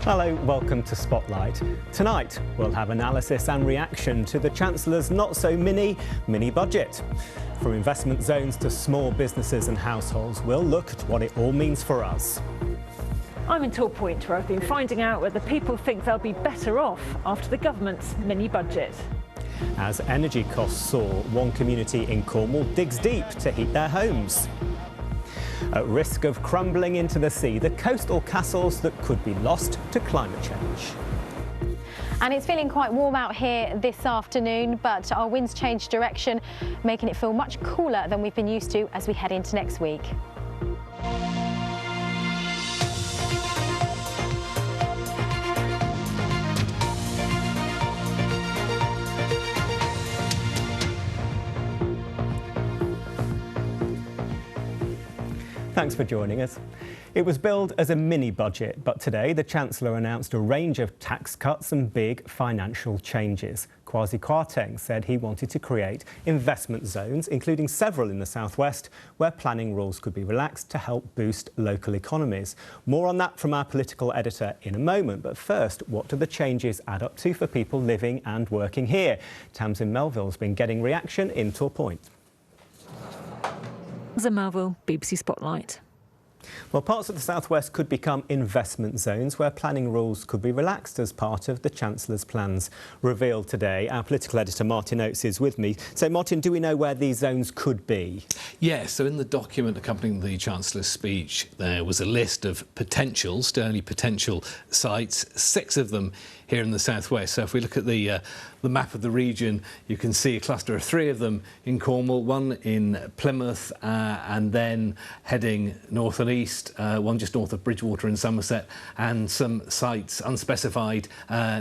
Hello, welcome to Spotlight. Tonight, we'll have analysis and reaction to the Chancellor's not-so-mini budget. From investment zones to small businesses and households, we'll look at what it all means for us. I'm in Tor Point, where I've been finding out whether people think they'll be better off after the government's mini-budget. As energy costs soar, one community in Cornwall digs deep to heat their homes. At risk of crumbling into the sea, the coastal castles that could be lost to climate change. And it's feeling quite warm out here this afternoon, but our winds changed direction, making it feel much cooler than we've been used to as we head into next week. Thanks for joining us. It was billed as a mini-budget, but today the Chancellor announced a range of tax cuts and big financial changes. Kwasi Kwarteng said he wanted to create investment zones, including several in the southwest, where planning rules could be relaxed to help boost local economies. More on that from our political editor in a moment, but first, what do the changes add up to for people living and working here? Tamsin Melville's been getting reaction in Tor Point. Tamsin Melville, BBC Spotlight. Well, parts of the southwest could become investment zones where planning rules could be relaxed as part of the Chancellor's plans revealed today. Our political editor Martin Oates is with me. So, Martin, do we know where these zones could be? Yes, so in the document accompanying the Chancellor's speech, there was a list of sternly potential sites, 6 of them here in the southwest. So if we look at the map of the region, you can see a cluster of 3 of them in Cornwall, 1 in Plymouth, and then heading north and east, 1 just north of Bridgewater in Somerset, and some sites unspecified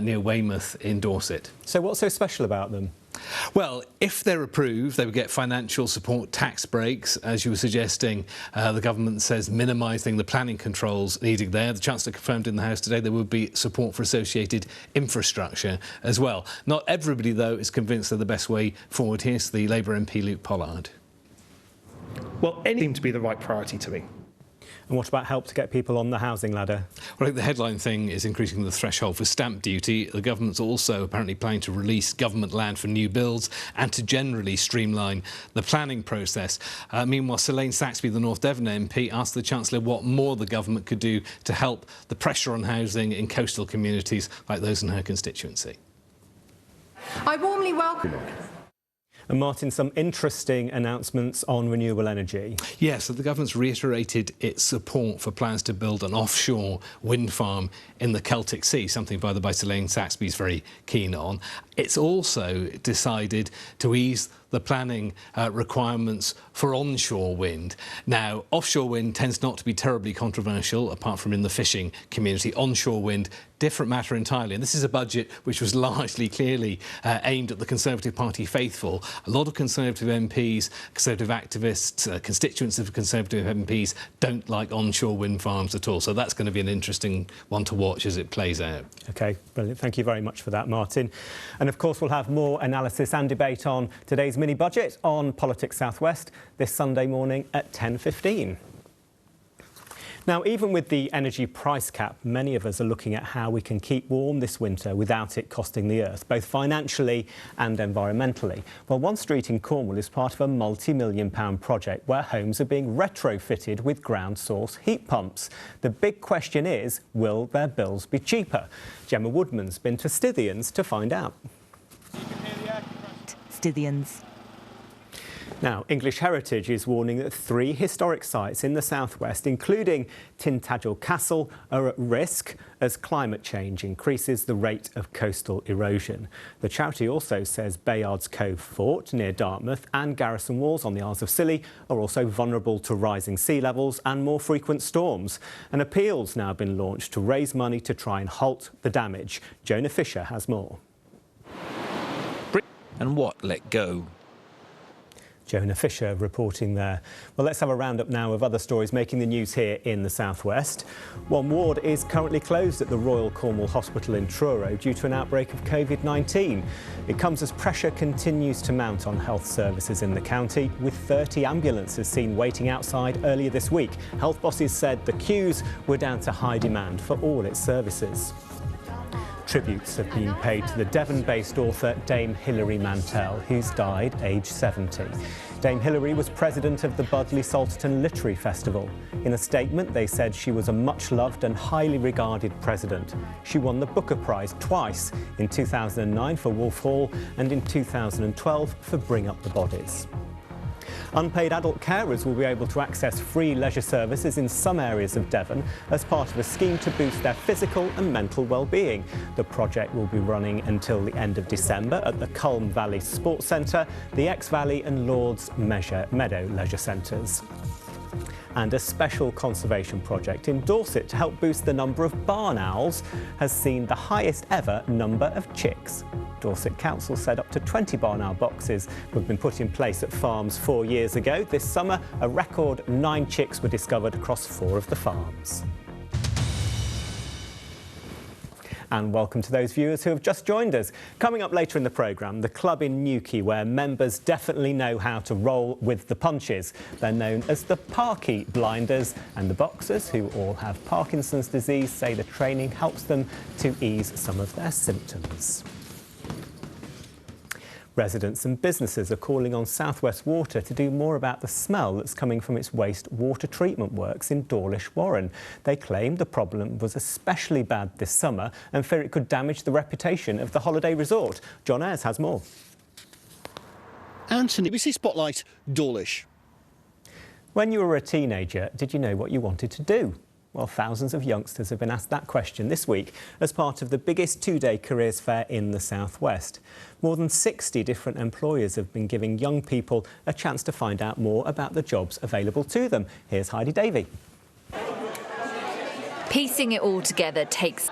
near Weymouth in Dorset. So what's so special about them? Well, if they're approved, they would get financial support tax breaks, as you were suggesting. The government says minimising the planning controls needed there. The Chancellor confirmed in the House today there would be support for associated infrastructure as well. Not everybody, though, is convinced they're the best way forward. Here's the Labour MP Luke Pollard. Well, it seemed to be the right priority to me. And what about help to get people on the housing ladder? Well, I think the headline thing is increasing the threshold for stamp duty. The government's also apparently planning to release government land for new builds and to generally streamline the planning process. Meanwhile, Sir Elaine Saxby, the North Devon MP, asked the Chancellor what more the government could do to help the pressure on housing in coastal communities like those in her constituency. I warmly welcome. And Martin, some interesting announcements on renewable energy. Yes, so the government's reiterated its support for plans to build an offshore wind farm in the Celtic Sea, something, by the way, Sir Elaine Saxby is very keen on. It's also decided to ease the planning requirements for onshore wind. Now, offshore wind tends not to be terribly controversial, apart from in the fishing community. Onshore wind, different matter entirely. And this is a budget which was largely, clearly aimed at the Conservative Party faithful. A lot of Conservative MPs, Conservative activists, constituents of Conservative MPs don't like onshore wind farms at all. So that's going to be an interesting one to watch as it plays out. OK, brilliant. Thank you very much for that, Martin. And of course, we'll have more analysis and debate on today's mini-budget on Politics Southwest this Sunday morning at 10:15. Now, even with the energy price cap, many of us are looking at how we can keep warm this winter without it costing the earth, both financially and environmentally. Well, one street in Cornwall is part of a multi-million-pound project where homes are being retrofitted with ground-source heat pumps. The big question is, will their bills be cheaper? Gemma Woodman's been to Stithians to find out. Stithians. Now, English Heritage is warning that 3 historic sites in the southwest, including Tintagel Castle, are at risk as climate change increases the rate of coastal erosion. The charity also says Bayard's Cove Fort near Dartmouth and Garrison Walls on the Isles of Scilly are also vulnerable to rising sea levels and more frequent storms. An appeal's now been launched to raise money to try and halt the damage. Jonah Fisher has more. And what let go? Jonah Fisher reporting there. Well, let's have a roundup now of other stories making the news here in the southwest. One ward is currently closed at the Royal Cornwall Hospital in Truro due to an outbreak of COVID-19. It comes as pressure continues to mount on health services in the county, with 30 ambulances seen waiting outside earlier this week. Health bosses said the queues were down to high demand for all its services. Tributes have been paid to the Devon-based author Dame Hilary Mantel, who's died aged 70. Dame Hilary was president of the Budleigh Salterton Literary Festival. In a statement, they said she was a much-loved and highly regarded president. She won the Booker Prize twice, in 2009 for Wolf Hall and in 2012 for Bring Up the Bodies. Unpaid adult carers will be able to access free leisure services in some areas of Devon as part of a scheme to boost their physical and mental well-being. The project will be running until the end of December at the Culm Valley Sports Centre, the Ex-Valley and Lords Meadow Leisure Centres. And a special conservation project in Dorset to help boost the number of barn owls has seen the highest ever number of chicks. Dorset Council said up to 20 barn owl boxes have been put in place at farms 4 years ago. This summer, a record 9 chicks were discovered across 4 of the farms. And welcome to those viewers who have just joined us. Coming up later in the programme, the club in Newquay, where members definitely know how to roll with the punches. They're known as the Parky Blinders, and the boxers, who all have Parkinson's disease, say the training helps them to ease some of their symptoms. Residents and businesses are calling on South West Water to do more about the smell that's coming from its wastewater treatment works in Dawlish Warren. They claim the problem was especially bad this summer and fear it could damage the reputation of the holiday resort. John Ayres has more. Anthony, BBC Spotlight, Dawlish. When you were a teenager, did you know what you wanted to do? Well, thousands of youngsters have been asked that question this week as part of the biggest 2-day careers fair in the South West. More than 60 different employers have been giving young people a chance to find out more about the jobs available to them. Here's Heidi Davey. Piecing it all together takes...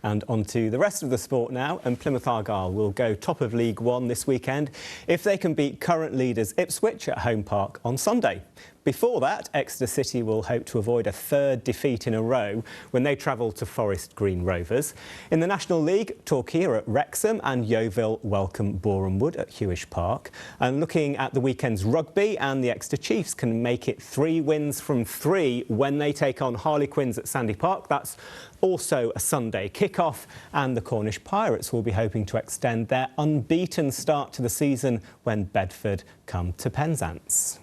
And on to the rest of the sport now, and Plymouth Argyle will go top of League One this weekend if they can beat current leaders Ipswich at home park on Sunday. Before that, Exeter City will hope to avoid a 3rd defeat in a row when they travel to Forest Green Rovers. In the National League, Torquay are at Wrexham and Yeovil welcome Boreham Wood at Hewish Park. And looking at the weekend's rugby, and the Exeter Chiefs can make it 3 wins from 3 when they take on Harlequins at Sandy Park. That's also a Sunday kick-off, and the Cornish Pirates will be hoping to extend their unbeaten start to the season when Bedford come to Penzance.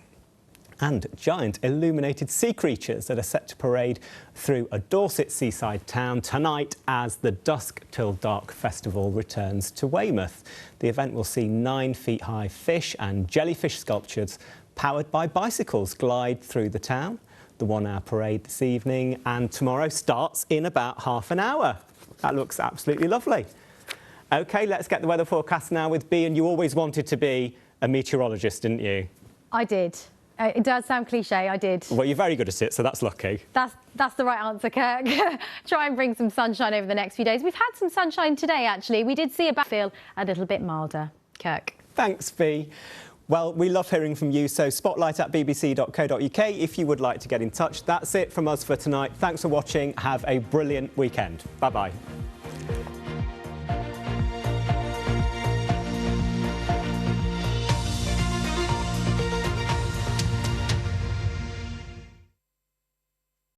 And giant illuminated sea creatures that are set to parade through a Dorset seaside town tonight as the Dusk Till Dark festival returns to Weymouth. The event will see 9-feet-high fish and jellyfish sculptures powered by bicycles glide through the town. The 1-hour parade this evening and tomorrow starts in about half an hour. That looks absolutely lovely. OK, let's get the weather forecast now with Bea, and you always wanted to be a meteorologist, didn't you? I did. It does sound cliché, I did. Well, you're very good at it, so that's lucky. That's the right answer, Kirk. Try and bring some sunshine over the next few days. We've had some sunshine today, actually. We did see a feel a little bit milder. Kirk. Thanks, Bea. Well, we love hearing from you, so spotlight@bbc.co.uk if you would like to get in touch. That's it from us for tonight. Thanks for watching. Have a brilliant weekend. Bye-bye.